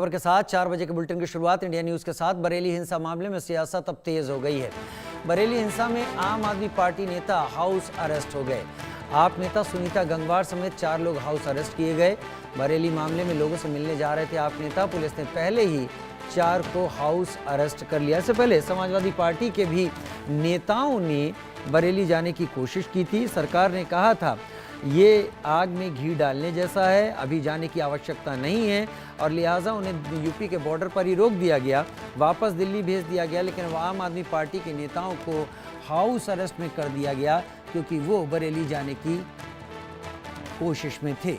खबर के साथ 4 बजे के बुलेटिन की शुरुआत इंडिया न्यूज के साथ। बरेली हिंसा मामले में सियासत अब तेज हो गई है। बरेली हिंसा में आम आदमी पार्टी नेता हाउस अरेस्ट हो गए। आप नेता सुनीता गंगवार समेत 4 लोग हाउस अरेस्ट किए गए। बरेली मामले में लोगों से मिलने जा रहे थे आप नेता। पुलिस ने पहले ही 4 को हाउस अरेस्ट कर लिया। इससे पहले समाजवादी पार्टी के भी नेताओं ने बरेली जाने की कोशिश की थी। सरकार ने कहा था ये आग में घी डालने जैसा है, अभी जाने की आवश्यकता नहीं है और लिहाजा उन्हें यूपी के बॉर्डर पर ही रोक दिया गया, वापस दिल्ली भेज दिया गया। लेकिन आम आदमी पार्टी के नेताओं को हाउस अरेस्ट में कर दिया गया क्योंकि वो बरेली जाने की कोशिश में थे।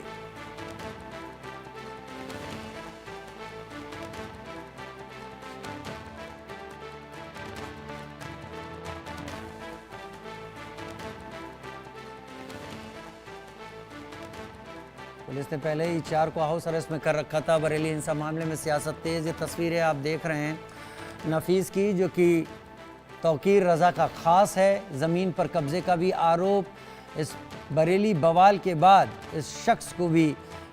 पुलिस ने पहले ही 4 को हाउस अरेस्ट में कर रखा था। बरेली हिंसा मामले में सियासत तेज। ये तस्वीरें आप देख रहे हैं नफीस की, जो कि तौकीर रजा का खास है। ज़मीन पर कब्जे का भी आरोप। इस बरेली बवाल के बाद इस शख्स को भी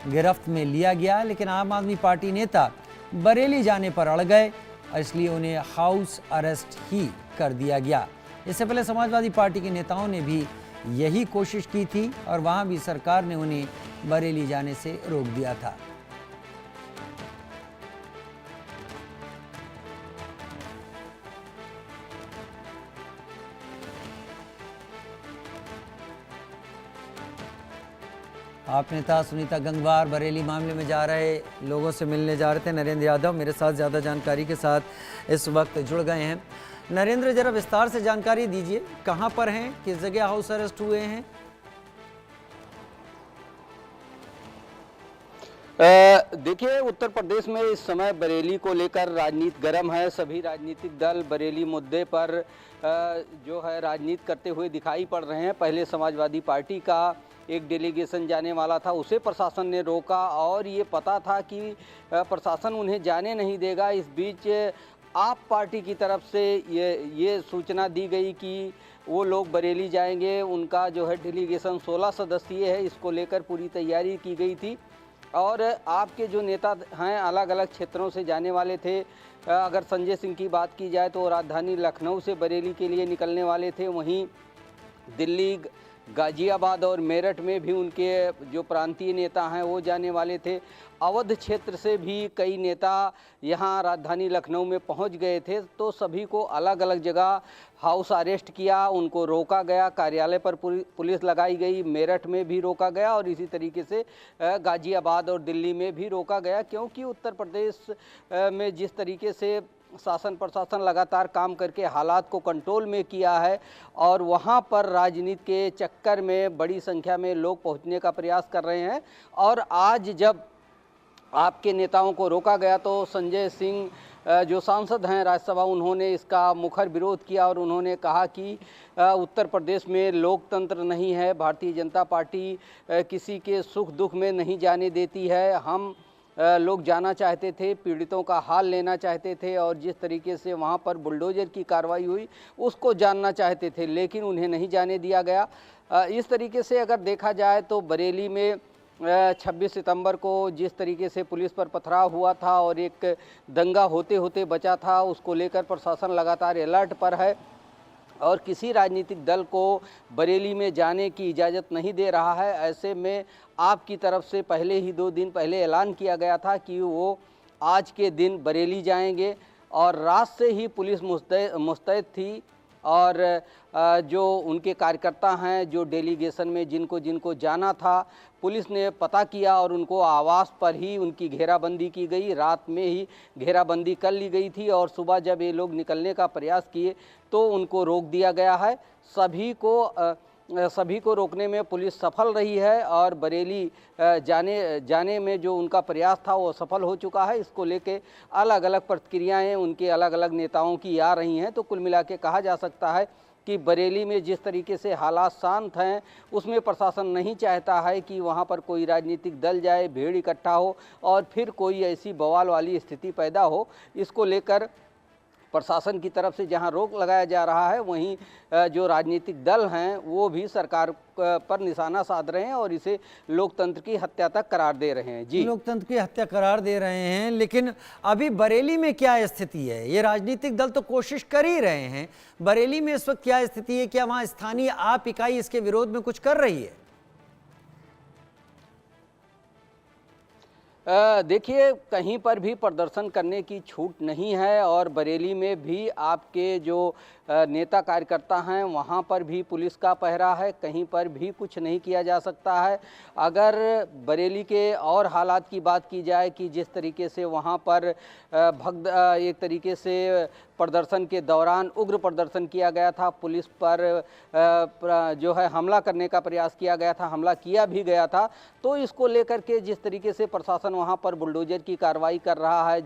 गिरफ्त में लिया गया, लेकिन आम आदमी पार्टी नेता बरेली जाने पर अड़ गए, इसलिए उन्हें हाउस अरेस्ट ही कर दिया गया। इससे पहले समाजवादी पार्टी के नेताओं ने भी यही कोशिश की थी और वहां भी सरकार ने उन्हें बरेली जाने से रोक दिया था। आप नेता सुनीता गंगवार बरेली मामले में जा रहे लोगों से मिलने जा रहे थे। नरेंद्र यादव मेरे साथ ज़्यादा जानकारी के साथ इस वक्त जुड़ गए हैं। नरेंद्र, जरा विस्तार से जानकारी दीजिए, कहां पर हैं, किस जगह हाउस अरेस्ट हुए हैं? देखिए, उत्तर प्रदेश में इस समय बरेली को लेकर राजनीति गर्म है। सभी राजनीतिक दल बरेली मुद्दे पर जो है राजनीति करते हुए दिखाई पड़ रहे हैं। पहले समाजवादी पार्टी का एक डेलीगेशन जाने वाला था, उसे प्रशासन ने रोका और ये पता था कि प्रशासन उन्हें जाने नहीं देगा। इस बीच आप पार्टी की तरफ से ये सूचना दी गई कि वो लोग बरेली जाएंगे। उनका जो है डेलीगेशन 16 सदस्यीय है, इसको लेकर पूरी तैयारी की गई थी और आपके जो नेता हैं अलग अलग क्षेत्रों से जाने वाले थे। अगर संजय सिंह की बात की जाए तो राजधानी लखनऊ से बरेली के लिए निकलने वाले थे। वहीं दिल्ली, गाजियाबाद और मेरठ में भी उनके जो प्रांतीय नेता हैं वो जाने वाले थे। अवध क्षेत्र से भी कई नेता यहाँ राजधानी लखनऊ में पहुँच गए थे। तो सभी को अलग अलग जगह हाउस अरेस्ट किया, उनको रोका गया, कार्यालय पर पुलिस लगाई गई, मेरठ में भी रोका गया और इसी तरीके से गाजियाबाद और दिल्ली में भी रोका गया। क्योंकि उत्तर प्रदेश में जिस तरीके से शासन प्रशासन लगातार काम करके हालात को कंट्रोल में किया है और वहाँ पर राजनीति के चक्कर में बड़ी संख्या में लोग पहुँचने का प्रयास कर रहे हैं। और आज जब आपके नेताओं को रोका गया तो संजय सिंह जो सांसद हैं राज्यसभा, उन्होंने इसका मुखर विरोध किया और उन्होंने कहा कि उत्तर प्रदेश में लोकतंत्र नहीं है, भारतीय जनता पार्टी किसी के सुख दुख में नहीं जाने देती है। हम लोग जाना चाहते थे, पीड़ितों का हाल लेना चाहते थे और जिस तरीके से वहाँ पर बुलडोजर की कार्रवाई हुई उसको जानना चाहते थे, लेकिन उन्हें नहीं जाने दिया गया। इस तरीके से अगर देखा जाए तो बरेली में 26 सितंबर को जिस तरीके से पुलिस पर पथराव हुआ था और एक दंगा होते होते बचा था, उसको लेकर प्रशासन लगातार अलर्ट पर है और किसी राजनीतिक दल को बरेली में जाने की इजाज़त नहीं दे रहा है। ऐसे में आपकी तरफ से पहले ही 2 दिन पहले ऐलान किया गया था कि वो आज के दिन बरेली जाएंगे और रात से ही पुलिस मुस्तैद थी और जो उनके कार्यकर्ता हैं, जो डेलीगेशन में जिनको जिनको जाना था, पुलिस ने पता किया और उनको आवास पर ही उनकी घेराबंदी की गई। रात में ही घेराबंदी कर ली गई थी और सुबह जब ये लोग निकलने का प्रयास किए तो उनको रोक दिया गया है। सभी को रोकने में पुलिस सफल रही है और बरेली जाने में जो उनका प्रयास था वो सफल हो चुका है। इसको लेके अलग अलग प्रतिक्रियाएं उनके अलग अलग नेताओं की आ रही हैं। तो कुल मिला के कहा जा सकता है कि बरेली में जिस तरीके से हालात शांत हैं, उसमें प्रशासन नहीं चाहता है कि वहां पर कोई राजनीतिक दल जाए, भीड़ इकट्ठा हो और फिर कोई ऐसी बवाल वाली स्थिति पैदा हो। इसको लेकर प्रशासन की तरफ से जहां रोक लगाया जा रहा है, वहीं जो राजनीतिक दल हैं वो भी सरकार पर निशाना साध रहे हैं और इसे लोकतंत्र की हत्या तक करार दे रहे हैं। जी, लोकतंत्र की हत्या करार दे रहे हैं। लेकिन अभी बरेली में क्या स्थिति है? ये राजनीतिक दल तो कोशिश कर ही रहे हैं, बरेली में इस वक्त क्या स्थिति है? क्या वहां स्थानीय आप इकाई इसके विरोध में कुछ कर रही है? देखिए, कहीं पर भी प्रदर्शन करने की छूट नहीं है और बरेली में भी आपके जो नेता कार्यकर्ता हैं वहाँ पर भी पुलिस का पहरा है, कहीं पर भी कुछ नहीं किया जा सकता है। अगर बरेली के और हालात की बात की जाए कि जिस तरीके से वहाँ पर एक तरीके से प्रदर्शन के दौरान उग्र प्रदर्शन किया गया था, पुलिस पर जो है हमला करने का प्रयास किया गया था, हमला किया भी गया था, तो इसको लेकर के जिस तरीके से प्रशासन वहाँ पर बुलडोजर की कार्रवाई कर रहा है,